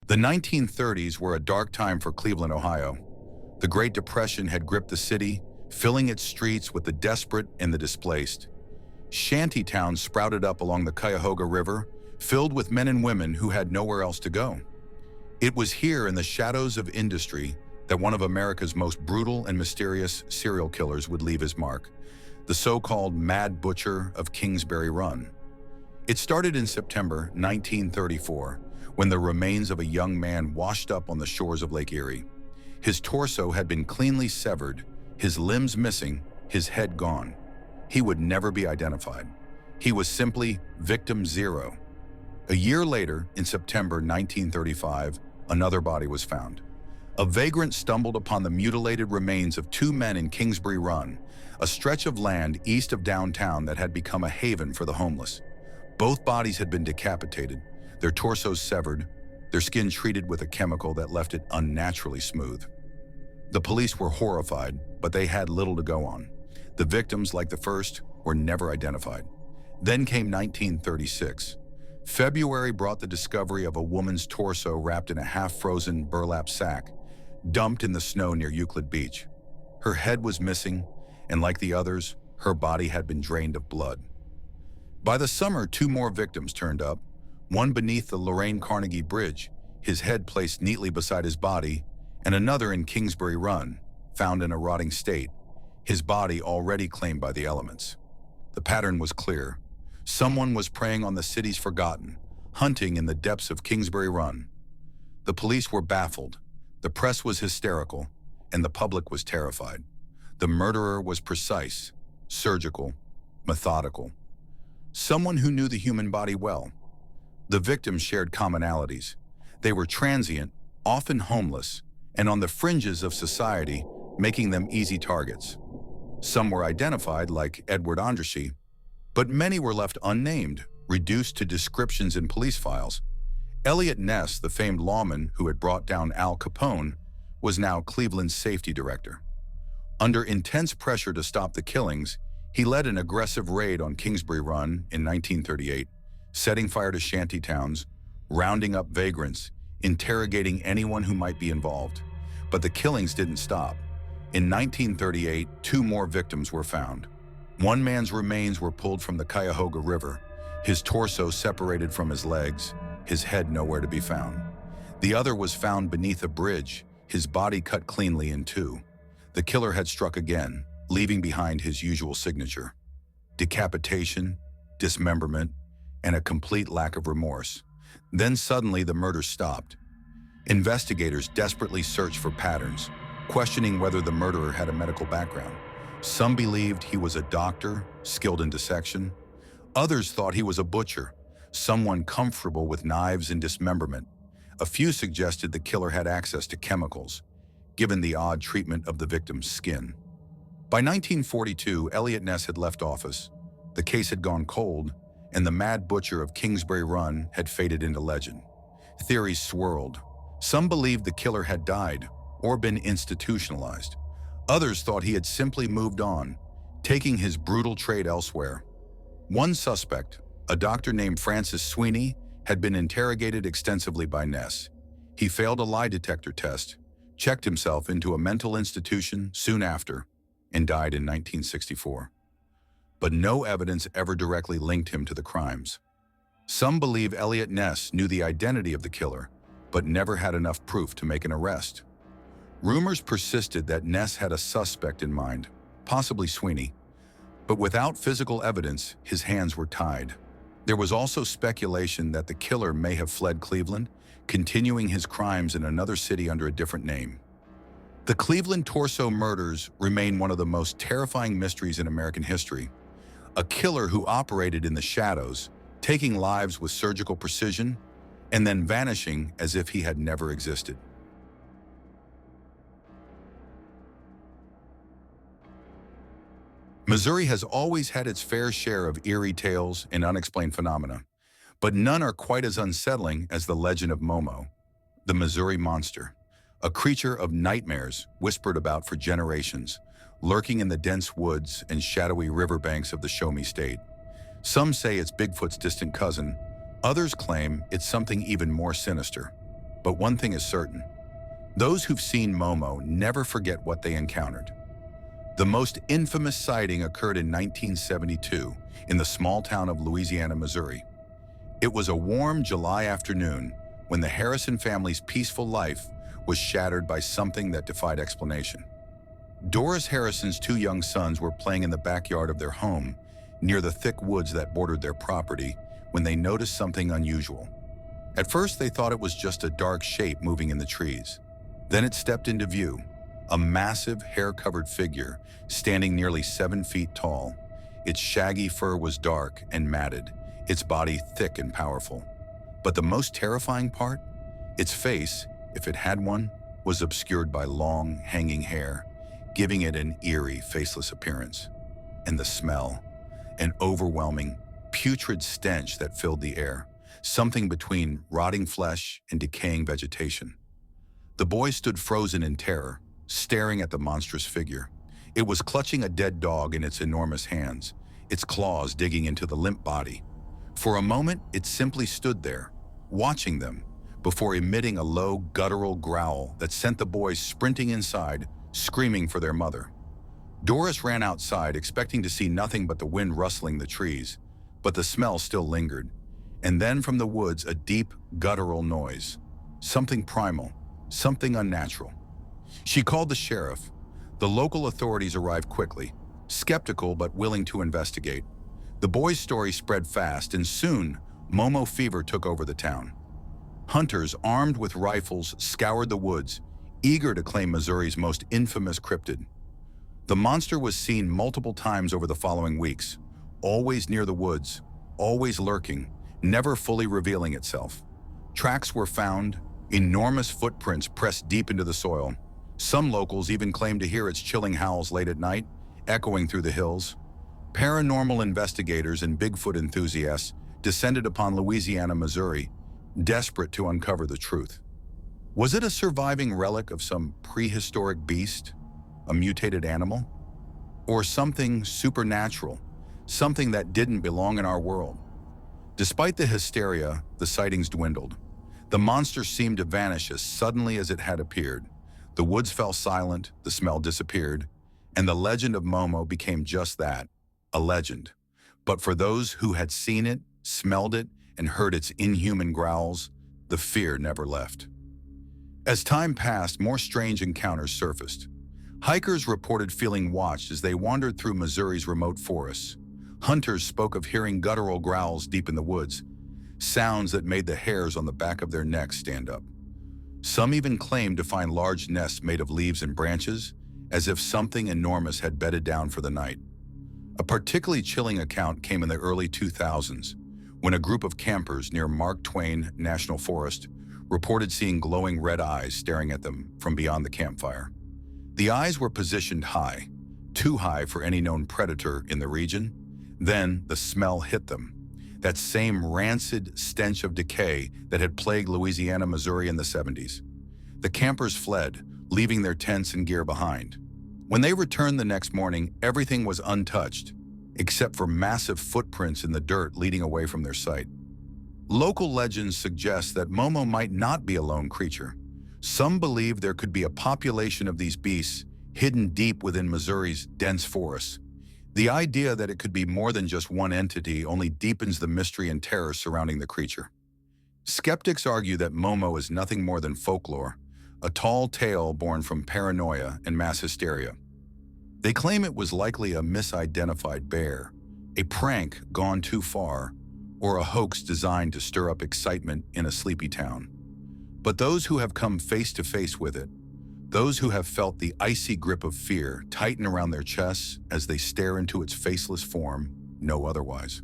The 1930s were a dark time for Cleveland, Ohio. The Great Depression had gripped the city, filling its streets with the desperate and the displaced. Shanty towns sprouted up along the Cuyahoga River, filled with men and women who had nowhere else to go. It was here in the shadows of industry that one of America's most brutal and mysterious serial killers would leave his mark, the so-called Mad Butcher of Kingsbury Run. It started in September 1934, when the remains of a young man washed up on the shores of Lake Erie. His torso had been cleanly severed, his limbs missing, his head gone. He would never be identified. He was simply victim zero. A year later, in September 1935, another body was found. A vagrant stumbled upon the mutilated remains of two men in Kingsbury Run, a stretch of land east of downtown that had become a haven for the homeless. Both bodies had been decapitated, their torsos severed, their skin treated with a chemical that left it unnaturally smooth. The police were horrified, but they had little to go on. The victims, like the first, were never identified. Then came 1936. February brought the discovery of a woman's torso wrapped in a half-frozen burlap sack, dumped in the snow near Euclid Beach. Her head was missing, and like the others, her body had been drained of blood. By the summer, two more victims turned up, one beneath the Lorraine Carnegie Bridge, his head placed neatly beside his body, and another in Kingsbury Run, found in a rotting state, his body already claimed by the elements. The pattern was clear. Someone was preying on the city's forgotten, hunting in the depths of Kingsbury Run. The police were baffled, the press was hysterical, and the public was terrified. The murderer was precise, surgical, methodical. Someone who knew the human body well. The victims shared commonalities. They were transient, often homeless, and on the fringes of society, making them easy targets. Some were identified, like Edward Andrassy, but many were left unnamed, reduced to descriptions in police files. Eliot Ness, the famed lawman who had brought down Al Capone, was now Cleveland's safety director. Under intense pressure to stop the killings, he led an aggressive raid on Kingsbury Run in 1938, setting fire to shanty towns, rounding up vagrants, interrogating anyone who might be involved. But the killings didn't stop. In 1938, two more victims were found. One man's remains were pulled from the Cuyahoga River, his torso separated from his legs, his head nowhere to be found. The other was found beneath a bridge, his body cut cleanly in two. The killer had struck again, leaving behind his usual signature: decapitation, dismemberment, and a complete lack of remorse. Then suddenly the murder stopped. Investigators desperately searched for patterns, questioning whether the murderer had a medical background. Some believed he was a doctor, skilled in dissection. Others thought he was a butcher, someone comfortable with knives and dismemberment. A few suggested the killer had access to chemicals, given the odd treatment of the victim's skin. By 1942, Eliot Ness had left office. The case had gone cold, and the Mad Butcher of Kingsbury Run had faded into legend. Theories swirled. Some believed the killer had died or been institutionalized. Others thought he had simply moved on, taking his brutal trade elsewhere. One suspect, a doctor named Francis Sweeney, had been interrogated extensively by Ness. He failed a lie detector test, checked himself into a mental institution soon after, and died in 1964. But no evidence ever directly linked him to the crimes. Some believe Eliot Ness knew the identity of the killer, but never had enough proof to make an arrest. Rumors persisted that Ness had a suspect in mind, possibly Sweeney, but without physical evidence, his hands were tied. There was also speculation that the killer may have fled Cleveland, continuing his crimes in another city under a different name. The Cleveland torso murders remain one of the most terrifying mysteries in American history. A killer who operated in the shadows, taking lives with surgical precision, and then vanishing as if he had never existed. Missouri has always had its fair share of eerie tales and unexplained phenomena, but none are quite as unsettling as the legend of Momo, the Missouri monster, a creature of nightmares whispered about for generations, lurking in the dense woods and shadowy riverbanks of the Show Me State. Some say it's Bigfoot's distant cousin, others claim it's something even more sinister. But one thing is certain. Those who've seen Momo never forget what they encountered. The most infamous sighting occurred in 1972 in the small town of Louisiana, Missouri. It was a warm July afternoon when the Harrison family's peaceful life was shattered by something that defied explanation. Doris Harrison's two young sons were playing in the backyard of their home near the thick woods that bordered their property when they noticed something unusual. At first, they thought it was just a dark shape moving in the trees. Then it stepped into view, a massive hair-covered figure standing nearly 7 feet tall. Its shaggy fur was dark and matted, its body thick and powerful. But the most terrifying part? Its face, if it had one, was obscured by long, hanging hair, giving it an eerie, faceless appearance. And the smell, an overwhelming, putrid stench that filled the air, something between rotting flesh and decaying vegetation. The boy stood frozen in terror, staring at the monstrous figure. It was clutching a dead dog in its enormous hands, its claws digging into the limp body. For a moment, it simply stood there, watching them, before emitting a low, guttural growl that sent the boys sprinting inside, screaming for their mother. Doris ran outside, expecting to see nothing but the wind rustling the trees, but the smell still lingered. And then from the woods, a deep, guttural noise. Something primal, something unnatural. She called the sheriff. The local authorities arrived quickly, skeptical but willing to investigate. The boy's story spread fast, and soon, Momo fever took over the town. Hunters armed with rifles scoured the woods, eager to claim Missouri's most infamous cryptid. The monster was seen multiple times over the following weeks, always near the woods, always lurking, never fully revealing itself. Tracks were found, enormous footprints pressed deep into the soil. Some locals even claimed to hear its chilling howls late at night, echoing through the hills. Paranormal investigators and Bigfoot enthusiasts descended upon Louisiana, Missouri, desperate to uncover the truth. Was it a surviving relic of some prehistoric beast, a mutated animal, or something supernatural, something that didn't belong in our world? Despite the hysteria, the sightings dwindled. The monster seemed to vanish as suddenly as it had appeared. The woods fell silent, the smell disappeared, and the legend of Momo became just that, a legend. But for those who had seen it, smelled it, and heard its inhuman growls, the fear never left. As time passed, more strange encounters surfaced. Hikers reported feeling watched as they wandered through Missouri's remote forests. Hunters spoke of hearing guttural growls deep in the woods, sounds that made the hairs on the back of their necks stand up. Some even claimed to find large nests made of leaves and branches, as if something enormous had bedded down for the night. A particularly chilling account came in the early 2000s, when a group of campers near Mark Twain National Forest reported seeing glowing red eyes staring at them from beyond the campfire. The eyes were positioned high, too high for any known predator in the region. Then the smell hit them, that same rancid stench of decay that had plagued Louisiana, Missouri in the 70s. The campers fled, leaving their tents and gear behind. When they returned the next morning, everything was untouched, except for massive footprints in the dirt leading away from their site. Local legends suggest that Momo might not be a lone creature. Some believe there could be a population of these beasts hidden deep within Missouri's dense forests. The idea that it could be more than just one entity only deepens the mystery and terror surrounding the creature. Skeptics argue that Momo is nothing more than folklore, a tall tale born from paranoia and mass hysteria. They claim it was likely a misidentified bear, a prank gone too far, or a hoax designed to stir up excitement in a sleepy town. But those who have come face to face with it, those who have felt the icy grip of fear tighten around their chests as they stare into its faceless form, know otherwise.